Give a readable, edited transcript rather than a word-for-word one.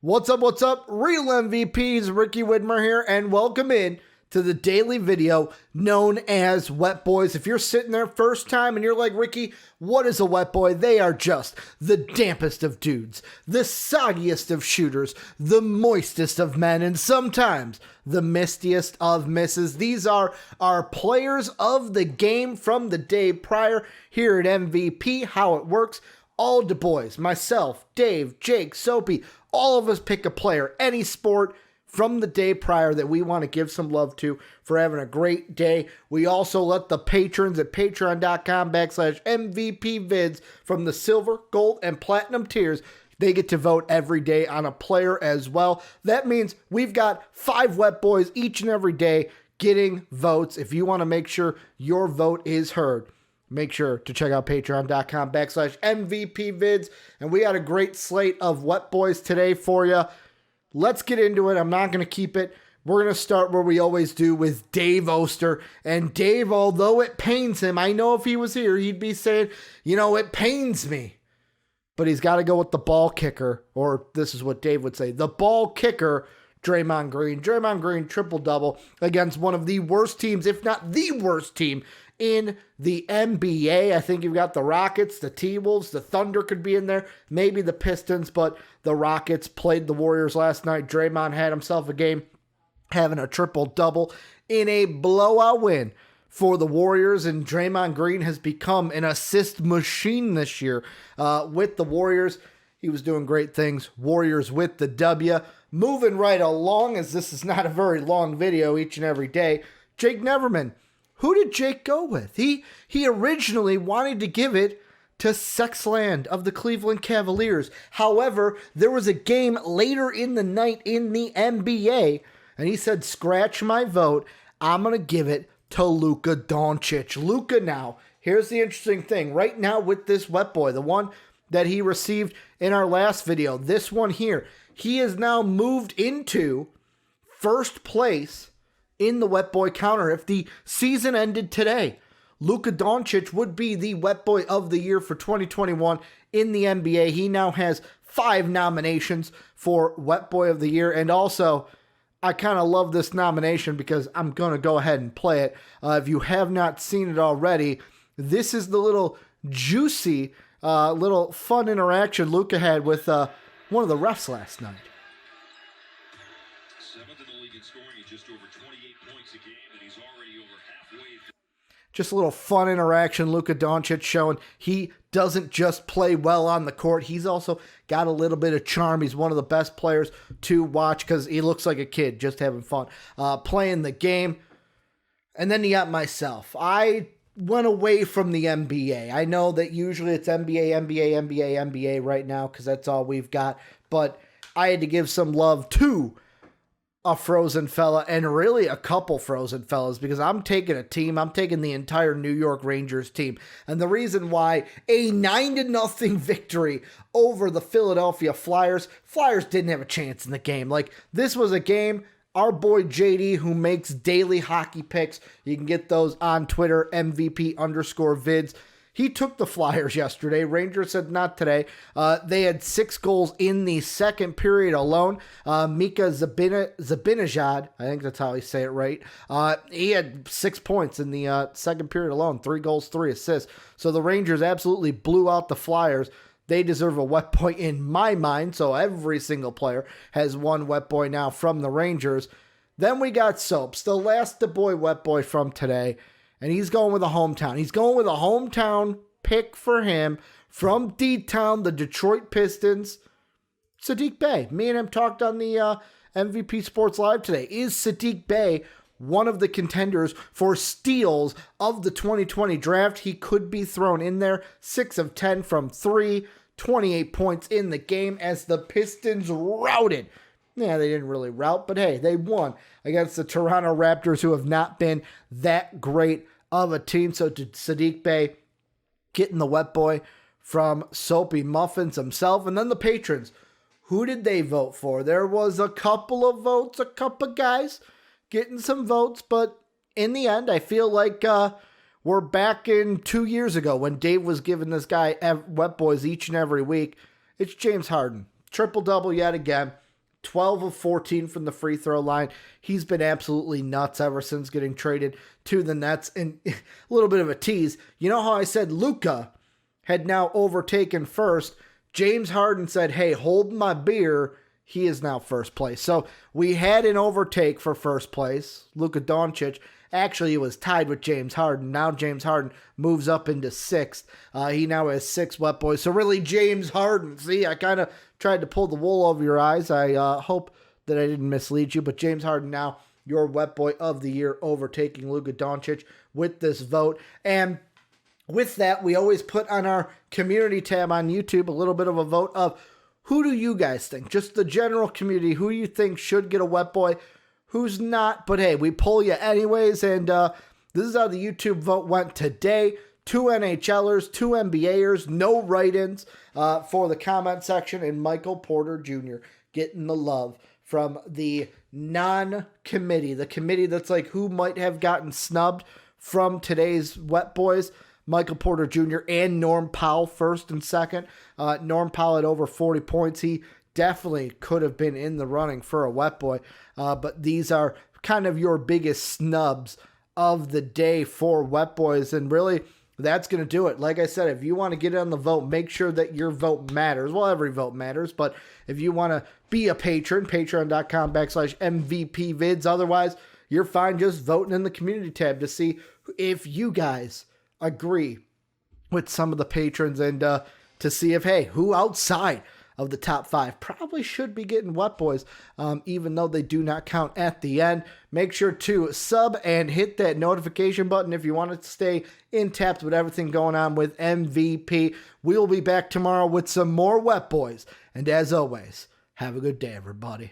What's up, what's up? Real MVPs, Ricky Widmer here, and welcome in to the daily video known as Wet Boys. If you're sitting there first time and you're like, Ricky, what is a wet boy? They are just the dampest of dudes, the soggiest of shooters, the moistest of men, and sometimes the mistiest of misses. These are our players of the game from the day prior here at MVP. How it works, all the boys, myself, Dave, Jake, Soapy, all of us pick a player, any sport, from the day prior that we want to give some love to for having a great day. We also let the patrons at patreon.com/MVPvids from the silver, gold, and platinum tiers, they get to vote every day on a player as well. That means we've got 5 wet boys each and every day getting votes. If you want to make sure your vote is heard, make sure to check out patreon.com/MVPvids. And we got a great slate of wet boys today for you. Let's get into it. I'm not going to keep it. We're going to start where we always do with Dave Oster. And Dave, although it pains him, I know if he was here, he'd be saying, you know, it pains me. But he's got to go with the ball kicker, or this is what Dave would say, the ball kicker, Draymond Green. Draymond Green triple-double against one of the worst teams, if not the worst team in the NBA. I think you've got the Rockets, the T-Wolves, the Thunder could be in there, maybe the Pistons, but the Rockets played the Warriors last night. Draymond had himself a game having a triple-double in a blowout win for the Warriors, and Draymond Green has become an assist machine this year with the Warriors. He was doing great things. Warriors with the W. Moving right along, as this is not a very long video each and every day, Jake Neverman. Who did Jake go with? He originally wanted to give it to Sexland of the Cleveland Cavaliers. However, there was a game later in the night in the NBA, and he said, scratch my vote. I'm going to give it to Luka Doncic. Luka now, here's the interesting thing. Right now with this wet boy, the one that he received in our last video, this one here, he has now moved into first place in the wet boy counter. If the season ended today, Luka Doncic would be the wet boy of the year for 2021 in the NBA. He now has 5 nominations for wet boy of the year. And also, I kind of love this nomination because I'm going to go ahead and play it. If you have not seen it already, this is the little juicy, little fun interaction Luka had with one of the refs last night. Just over 28 points a game, and he's already over halfway. Just a little fun interaction. Luka Doncic showing he doesn't just play well on the court. He's also got a little bit of charm. He's one of the best players to watch because he looks like a kid just having fun playing the game. And then you got myself. I went away from the NBA. I know that usually it's NBA right now because that's all we've got. But I had to give some love to a frozen fella, and really a couple frozen fellas, because I'm taking a team. I'm taking the entire New York Rangers team. And the reason why, a 9-0 victory over the Philadelphia Flyers. Flyers didn't have a chance in the game. Like, this was a game, our boy JD, who makes daily hockey picks, you can get those on Twitter, MVP_vids. He took the Flyers yesterday. Rangers said not today. They had 6 goals in the second period alone. Mika Zibanejad, I think that's how you say it right. He had 6 points in the second period alone. 3 goals, 3 assists. So the Rangers absolutely blew out the Flyers. They deserve a wet boy in my mind. So every single player has one wet boy now from the Rangers. Then we got Soaps, the last boy wet boy from today. And he's going with a hometown. He's going with a hometown pick for him from D-Town, the Detroit Pistons, Saddiq Bey. Me and him talked on the MVP Sports Live today. Is Saddiq Bey one of the contenders for steals of the 2020 draft? He could be thrown in there. 6 of 10 from 3, 28 points in the game as the Pistons routed. Yeah, they didn't really rout, but hey, they won against the Toronto Raptors, who have not been that great of a team. So did Saddiq Bey getting the wet boy from Soapy Muffins himself. And then the patrons, who did they vote for? There was a couple of votes, a couple guys getting some votes, but in the end, I feel like we're back in 2 years ago when Dave was giving this guy wet boys each and every week. It's James Harden. Triple-double yet again. 12 of 14 from the free throw line. He's been absolutely nuts ever since getting traded to the Nets. And a little bit of a tease. You know how I said Luka had now overtaken first? James Harden said, hey, hold my beer. He is now first place. So we had an overtake for first place. Luka Doncic actually was tied with James Harden. Now James Harden moves up into sixth. He now has 6 Wet Boys. So really James Harden. See, I kind of tried to pull the wool over your eyes. I hope that I didn't mislead you. But James Harden now your Wet Boy of the Year, overtaking Luka Doncic with this vote. And with that, we always put on our community tab on YouTube a little bit of a vote of who do you guys think? Just the general community. Who you think should get a Wet Boy? Who's not? But hey, we pull you anyways. And this is how the YouTube vote went today. 2 NHLers, 2 NBAers, no write-ins for the comment section. And Michael Porter Jr. getting the love from the non-committee. The committee that's like who might have gotten snubbed from today's Wet Boys. Michael Porter Jr. and Norm Powell first and second. Norm Powell at over 40 points. He definitely could have been in the running for a Wet Boy. But these are kind of your biggest snubs of the day for Wet Boys. And really, that's going to do it. Like I said, if you want to get on the vote, make sure that your vote matters. Well, every vote matters. But if you want to be a patron, patreon.com/MVPvids. Otherwise, you're fine just voting in the community tab to see if you guys agree with some of the patrons and to see if, hey, who outside of the top 5 probably should be getting Wet Boys, even though they do not count at the end. Make sure to sub and hit that notification button if you want to stay in tapped with everything going on with MVP. We will be back tomorrow with some more Wet Boys. And as always, have a good day, everybody.